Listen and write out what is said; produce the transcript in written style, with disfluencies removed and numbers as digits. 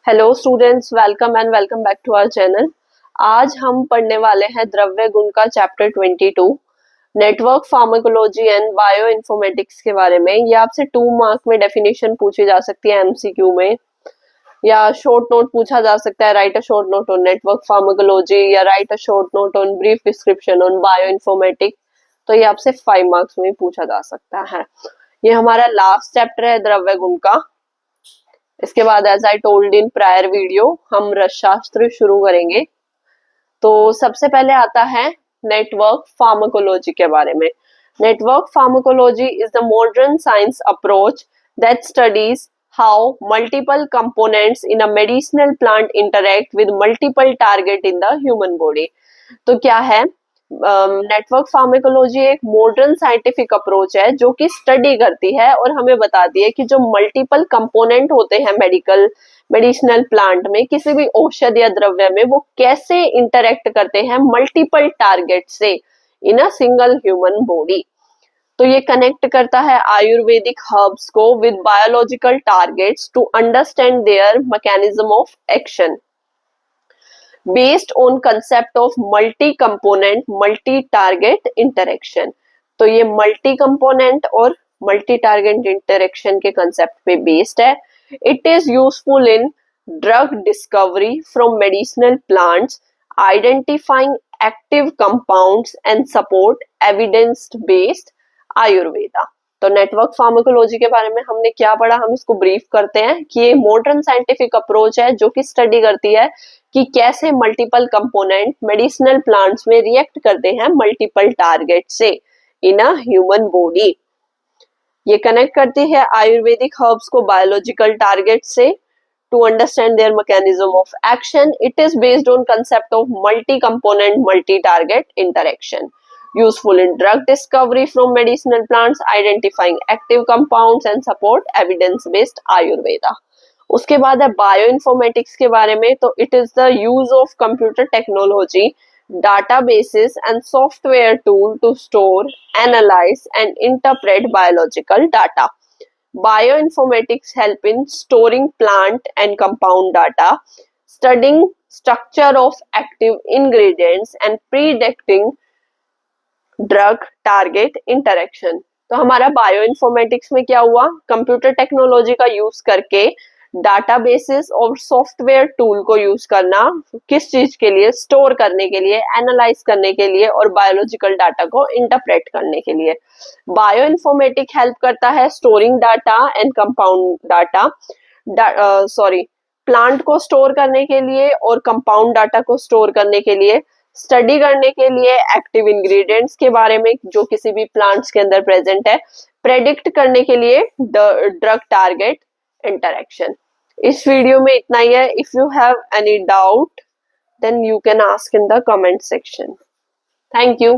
Hello students, welcome and welcome back to our channel. आज हम पढ़ने वाले हैं द्रव्य गुण का chapter 22 network pharmacology and bioinformatics के बारे में। ये आपसे 2 मार्क में डेफिनेशन पूछी जा सकती है एमसीक्यू में, या शॉर्ट नोट पूछा जा सकता है, write a short note on network pharmacology या write a short note on brief description on bioinformatics. तो ये आपसे 5 मार्क्स में पूछा जा सकता है। ये हमारा लास्ट चैप्टर है द्रव्य गुण का। इसके बाद as I told in prior video हम रसशास्त्र शुरू करेंगे। तो सबसे पहले आता है नेटवर्क फार्माकोलॉजी के बारे में। Network pharmacology is the modern science approach that studies how multiple components in a medicinal plant interact with multiple target in the human body. तो क्या है, नेटवर्क फार्माकोलॉजी एक मॉडर्न साइंटिफिक अप्रोच है जो कि स्टडी करती है और हमें बताती है कि जो मल्टीपल कंपोनेंट होते हैं मेडिसिनल प्लांट में, किसी भी औषध या द्रव्य में, वो कैसे इंटरेक्ट करते हैं मल्टीपल टारगेट से in a single human body. तो ये कनेक्ट करता है आयुर्वेदिक हर्ब्स को with biological targets to understand their mechanism of action based on concept of multi component multi target interaction. तो ये मल्टी कंपोनेंट और मल्टी टारगेट इंटरेक्शन के कंसेप्ट पे बेस्ड है। It is useful in drug discovery from medicinal plants, identifying active compounds and support evidence based Ayurveda. तो network pharmacology के बारे में हमने क्या पढ़ा, हम इसको ब्रीफ करते हैं कि ये मॉडर्न साइंटिफिक अप्रोच है जो कि स्टडी करती है कि कैसे मल्टीपल कंपोनेंट मेडिसिनल प्लांट्स में रिएक्ट करते हैं मल्टीपल टारगेट से इन अ ह्यूमन बॉडी। ये कनेक्ट करती है आयुर्वेदिक हर्ब्स को बायोलॉजिकल टारगेट से to understand their mechanism of action. It is based on concept of multi component multi target interaction, useful in drug discovery from medicinal plants, identifying active compounds and support evidence based ayurveda। उसके बाद है bio informatics के बारे में। तो it is the use of computer technology, databases and software tool to store, analyze and interpret biological data। Bioinformatics help in storing plant and compound data, studying structure of active ingredients and predicting drug target interaction. तो हमारा bio informatics में क्या हुआ, computer technology का use करके databases और software tool को use करना, किस चीज के लिए, स्टोर करने के लिए, एनालाइज करने के लिए और बायोलॉजिकल डाटा को इंटरप्रेट करने के लिए। बायो इन्फॉर्मेटिक हेल्प करता है storing data and compound data, plant को स्टोर करने के लिए और कंपाउंड डाटा को स्टोर करने के लिए, स्टडी करने के लिए एक्टिव इंग्रेडिएंट्स के बारे में जो किसी भी प्लांट्स के अंदर प्रेजेंट है, प्रेडिक्ट करने के लिए ड्रग टारगेट इंटरेक्शन। इस वीडियो में इतना ही है। If you have any doubt then you can ask in the comment section. Thank you.